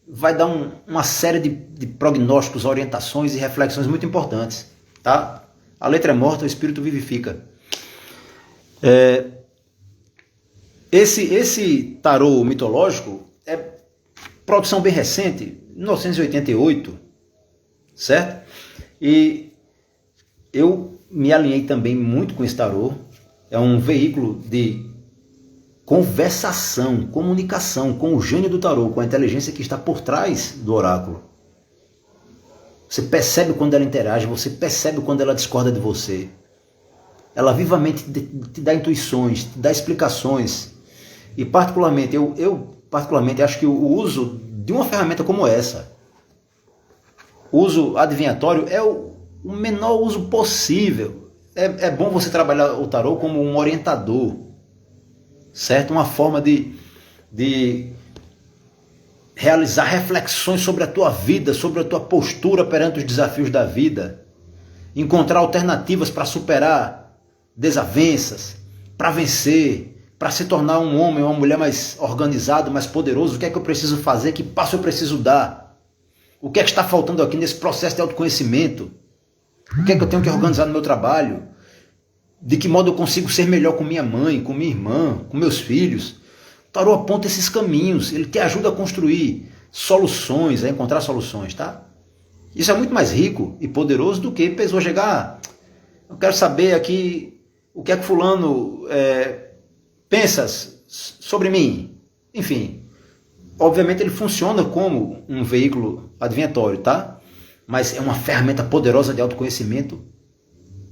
vai dar uma série de prognósticos, orientações e reflexões muito importantes. Tá? A letra é morta, o espírito vivifica. Esse tarô mitológico é produção bem recente, 1988, certo? E eu me alinhei também muito com esse tarô. É um veículo de conversação, comunicação com o gênio do tarô, com a inteligência que está por trás do oráculo. Você percebe quando ela interage, você percebe quando ela discorda de você. Ela vivamente te dá intuições, te dá explicações. E particularmente, eu particularmente acho que o uso de uma ferramenta como essa, o uso adivinhatório, é o menor uso possível. É bom você trabalhar o tarô como um orientador, certo? Uma forma de realizar reflexões sobre a tua vida, sobre a tua postura perante os desafios da vida, encontrar alternativas para superar desavenças, para vencer, para se tornar um homem ou uma mulher mais organizado, mais poderoso. O que é que eu preciso fazer? Que passo eu preciso dar? O que é que está faltando aqui nesse processo de autoconhecimento? O que é que eu tenho que organizar no meu trabalho? De que modo eu consigo ser melhor com minha mãe, com minha irmã, com meus filhos? O tarô aponta esses caminhos, ele te ajuda a construir soluções, a encontrar soluções, tá? Isso é muito mais rico e poderoso do que pessoa chegar, eu quero saber aqui o que é que fulano pensa sobre mim. Enfim, obviamente ele funciona como um veículo adivinhatório, tá? Mas é uma ferramenta poderosa de autoconhecimento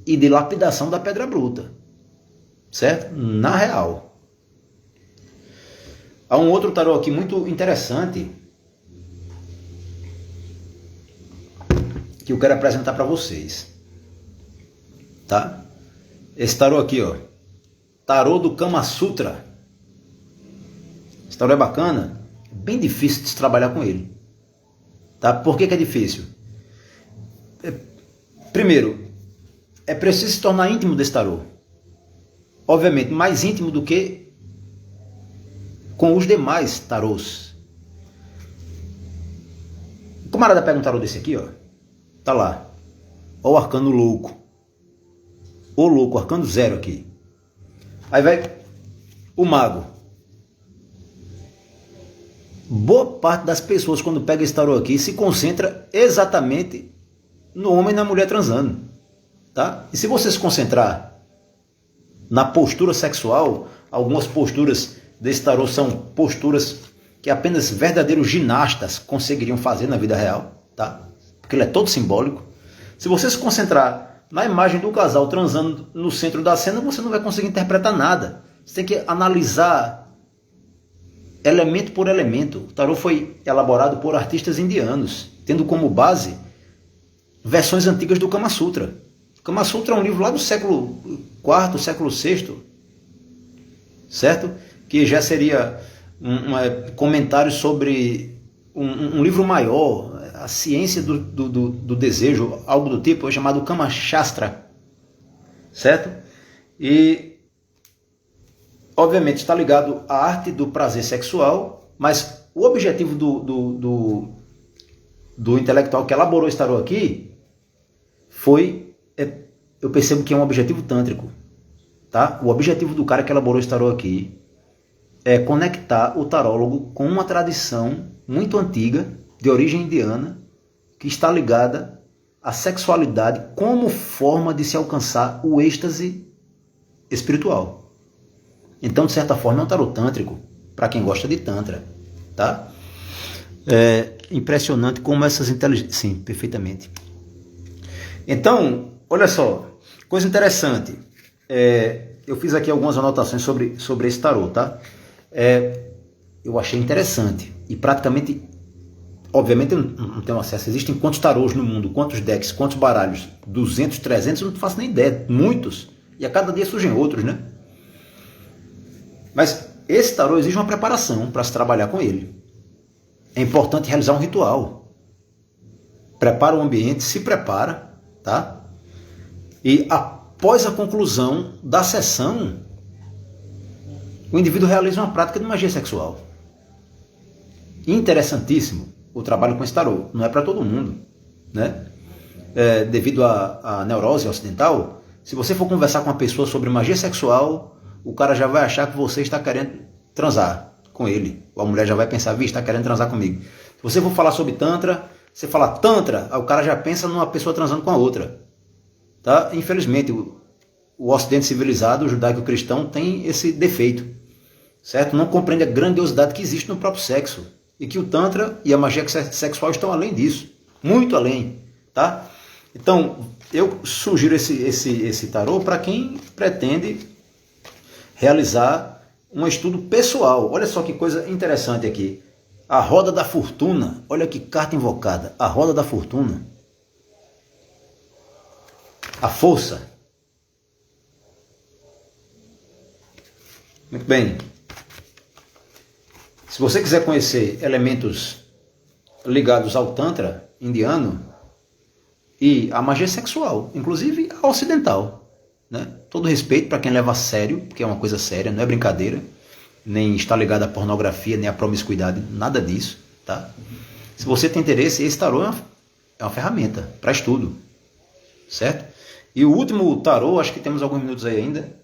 e de lapidação da pedra bruta, certo? Na real. Há um outro tarô aqui muito interessante que eu quero apresentar para vocês, tá? Esse tarô aqui, ó, tarô do Kama Sutra. Esse tarô é bacana, é bem difícil de se trabalhar com ele, tá? Por que é difícil? Primeiro, é preciso se tornar íntimo desse tarô. Obviamente, mais íntimo do que com os demais tarôs. O camarada pega um tarô desse aqui, ó. Tá lá. Ó o arcano louco. O louco, arcano 0 aqui. Aí vai o mago. Boa parte das pessoas, quando pega esse tarô aqui, se concentra exatamente no homem e na mulher transando, tá? E se você se concentrar na postura sexual, algumas posturas desse tarô são posturas que apenas verdadeiros ginastas conseguiriam fazer na vida real, tá? Porque ele é todo simbólico. Se você se concentrar na imagem do casal transando no centro da cena, você não vai conseguir interpretar nada. Você tem que analisar elemento por elemento. O tarô foi elaborado por artistas indianos, tendo como base versões antigas do Kama Sutra. O Kama Sutra é um livro lá do século IV, século VI, certo? Que já seria um comentário sobre um livro maior, a ciência do desejo, algo do tipo, chamado Kama Shastra, certo? E, obviamente, está ligado à arte do prazer sexual, mas o objetivo do intelectual que elaborou esse tarô aqui eu percebo que é um objetivo tântrico, tá? O objetivo do cara que elaborou esse tarô aqui é conectar o tarólogo com uma tradição muito antiga, de origem indiana, que está ligada à sexualidade como forma de se alcançar o êxtase espiritual. Então, de certa forma, é um tarô tântrico, para quem gosta de tantra, tá? É impressionante como essas inteligências... Sim, perfeitamente. Então, olha só, coisa interessante. Eu fiz aqui algumas anotações sobre esse tarô, tá? Eu achei interessante. E praticamente, obviamente eu não tenho acesso. Existem quantos tarôs no mundo? Quantos decks? Quantos baralhos? 200, 300? Eu não faço nem ideia. Muitos. E a cada dia surgem outros, né? Mas esse tarô exige uma preparação para se trabalhar com ele. É importante realizar um ritual. Prepara o ambiente, se prepara, tá? E após a conclusão da sessão, o indivíduo realiza uma prática de magia sexual. Interessantíssimo o trabalho com esse tarô. Não é para todo mundo, né? Devido à neurose ocidental, se você for conversar com uma pessoa sobre magia sexual, o cara já vai achar que você está querendo transar com ele. Ou a mulher já vai pensar, vixe, está querendo transar comigo. Se você for falar sobre Tantra, você fala Tantra, aí o cara já pensa numa pessoa transando com a outra. Tá? Infelizmente, o Ocidente civilizado, o judaico-cristão, tem esse defeito. Certo? Não compreende a grandiosidade que existe no próprio sexo. E que o Tantra e a magia sexual estão além disso. Muito além. Tá? Então, eu sugiro esse tarô para quem pretende realizar um estudo pessoal. Olha só que coisa interessante aqui. A roda da fortuna. Olha que carta invocada. A roda da fortuna. A força. Muito bem. Se você quiser conhecer elementos ligados ao Tantra indiano e à magia sexual, inclusive a ocidental, né? Todo respeito para quem leva a sério, porque é uma coisa séria, não é brincadeira, nem está ligado à pornografia, nem à promiscuidade, nada disso, tá? Se você tem interesse, esse tarô é uma ferramenta para estudo, certo? E o último tarô, acho que temos alguns minutos aí ainda,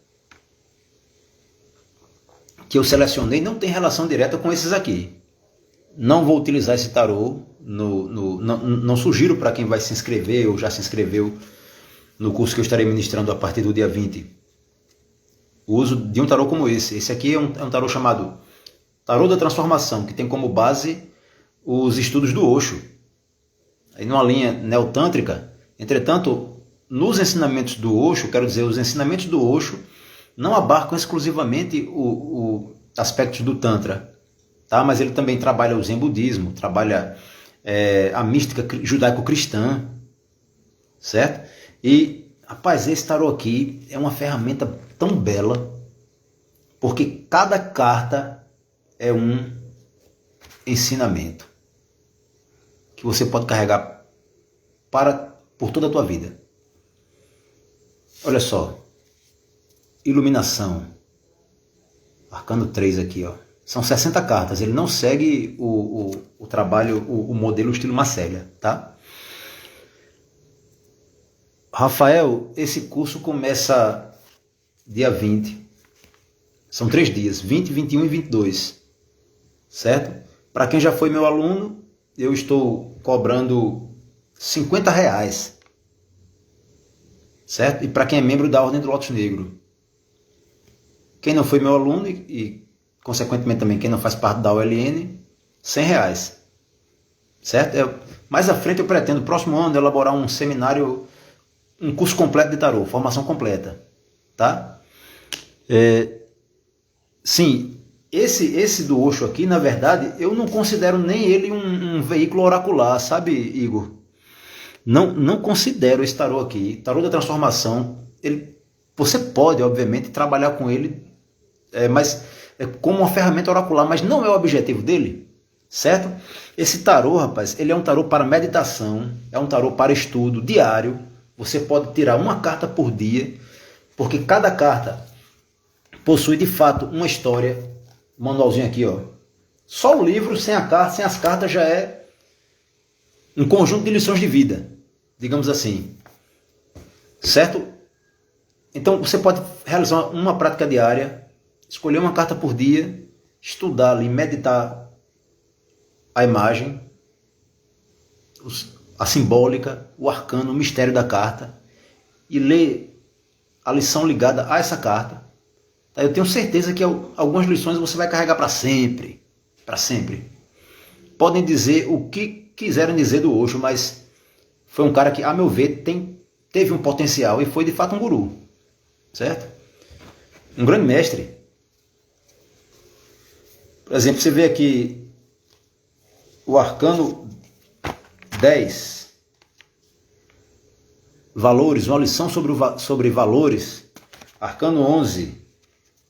que eu selecionei, não tem relação direta com esses aqui. Não vou utilizar esse tarô, não sugiro para quem vai se inscrever ou já se inscreveu no curso que eu estarei ministrando a partir do dia 20, o uso de um tarô como esse. Esse aqui é um tarô chamado Tarô da Transformação, que tem como base os estudos do Osho, aí numa linha neotântrica. Entretanto, nos ensinamentos do Osho, quero dizer, os ensinamentos do Osho não abarcam exclusivamente o aspectos do Tantra, tá? Mas ele também trabalha o Zen budismo, trabalha a mística judaico-cristã, certo? E, rapaz, esse tarô aqui é uma ferramenta tão bela, porque cada carta é um ensinamento que você pode carregar por toda a tua vida. Olha só. Iluminação. Arcano 3 aqui, ó. São 60 cartas. Ele não segue o trabalho, o modelo estilo Marcélia, tá? Rafael, esse curso começa dia 20. São 3 dias, 20, 21 e 22. Certo? Para quem já foi meu aluno, eu estou cobrando R$50. Certo? E para quem é membro da Ordem do Lótus Negro. Quem não foi meu aluno e consequentemente também quem não faz parte da OLN, R$100. Certo? Mais à frente eu pretendo, próximo ano, elaborar um seminário, um curso completo de tarô, formação completa. Tá? Sim, esse do Osho aqui, na verdade, eu não considero nem ele um veículo oracular, sabe, Igor? Não considero esse tarô aqui, tarô da transformação. Você pode, obviamente, trabalhar com ele, mas como uma ferramenta oracular, mas não é o objetivo dele, certo? Esse tarô, rapaz, ele é um tarô para meditação, é um tarô para estudo diário. Você pode tirar uma carta por dia, porque cada carta possui de fato uma história. Manualzinho aqui, ó. Só o livro sem a carta, sem as cartas já é um conjunto de lições de vida, digamos assim, certo? Então você pode realizar uma prática diária, escolher uma carta por dia, estudar ali, meditar a imagem, a simbólica, o arcano, o mistério da carta e ler a lição ligada a essa carta. Eu tenho certeza que algumas lições você vai carregar para sempre. Para sempre. Podem dizer o que quiserem dizer do Osho, mas foi um cara que, a meu ver, teve um potencial e foi de fato um guru. Certo? Um grande mestre. Por exemplo, você vê aqui o arcano 10. Valores, uma lição sobre valores. Arcano 11.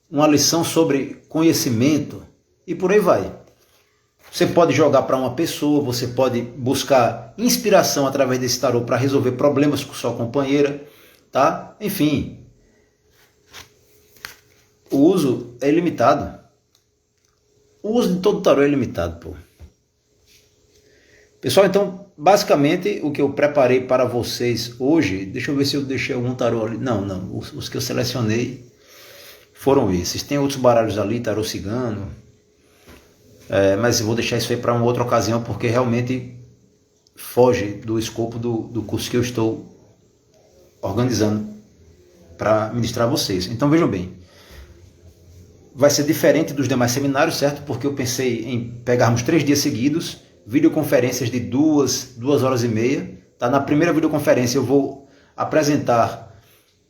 Uma lição sobre conhecimento e por aí vai. Você pode jogar para uma pessoa, você pode buscar inspiração através desse tarô para resolver problemas com sua companheira, tá? Enfim, o uso é ilimitado. O uso de todo tarô é ilimitado, pô. Pessoal, então, basicamente, o que eu preparei para vocês hoje, deixa eu ver se eu deixei algum tarô ali. Não, os que eu selecionei foram esses. Tem outros baralhos ali, tarô cigano, mas eu vou deixar isso aí para uma outra ocasião, porque realmente foge do escopo do curso que eu estou organizando para ministrar a vocês. Então vejam bem, vai ser diferente dos demais seminários, certo? Porque eu pensei em pegarmos 3 dias seguidos, videoconferências de 2 horas e meia. Tá? Na primeira videoconferência eu vou apresentar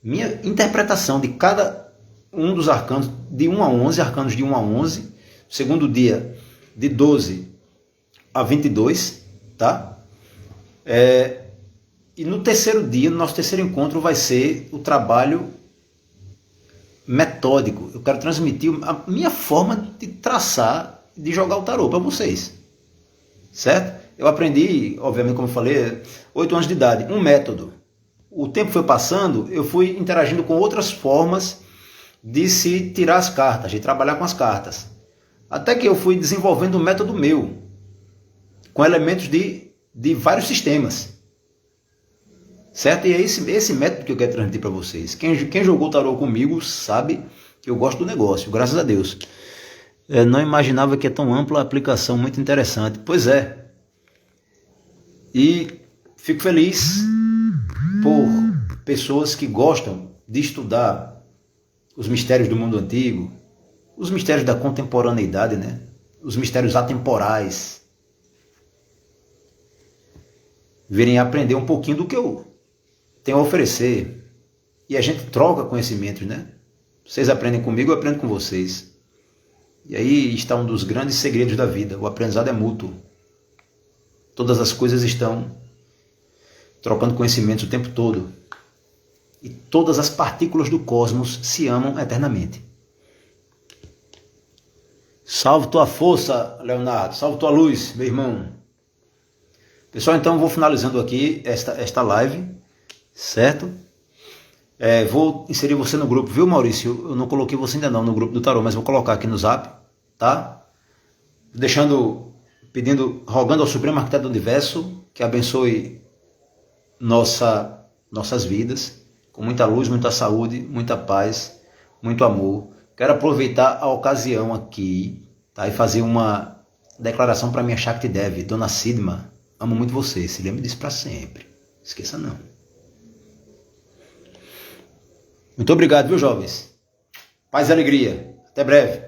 minha interpretação de cada um dos arcanos, de 1 a 11, arcanos de 1 a 11. Segundo dia, de 12 a 22, tá? E no terceiro dia, no nosso terceiro encontro, vai ser o trabalho metódico. Eu quero transmitir a minha forma de traçar, de jogar o tarô para vocês, certo? Eu aprendi, obviamente, como eu falei, 8 anos de idade, um método. O tempo foi passando, eu fui interagindo com outras formas de se tirar as cartas, de trabalhar com as cartas. Até que eu fui desenvolvendo um método meu, com elementos de vários sistemas. Certo? E é esse método que eu quero transmitir para vocês. Quem jogou tarô comigo sabe que eu gosto do negócio, graças a Deus. Eu não imaginava que é tão ampla a aplicação, muito interessante. Pois é. E fico feliz por pessoas que gostam de estudar os mistérios do mundo antigo, os mistérios da contemporaneidade, né? Os mistérios atemporais. Virem aprender um pouquinho do que eu tenho a oferecer. E a gente troca conhecimentos, né? Vocês aprendem comigo, eu aprendo com vocês. E aí está um dos grandes segredos da vida. O aprendizado é mútuo. Todas as coisas estão trocando conhecimentos o tempo todo. E todas as partículas do cosmos se amam eternamente. Salve tua força, Leonardo. Salve tua luz, meu irmão. Pessoal, então eu vou finalizando aqui esta live, certo? Vou inserir você no grupo, viu, Maurício? Eu não coloquei você ainda não no grupo do tarô, mas vou colocar aqui no Zap, tá? Rogando ao Supremo Arquiteto do Universo que abençoe nossas vidas com muita luz, muita saúde, muita paz, muito amor. Quero aproveitar a ocasião aqui, tá? E fazer uma declaração para minha Shakti Devi, Dona Sidma. Amo muito você, se lembre disso para sempre. Esqueça não. Muito obrigado, viu, jovens? Paz e alegria. Até breve.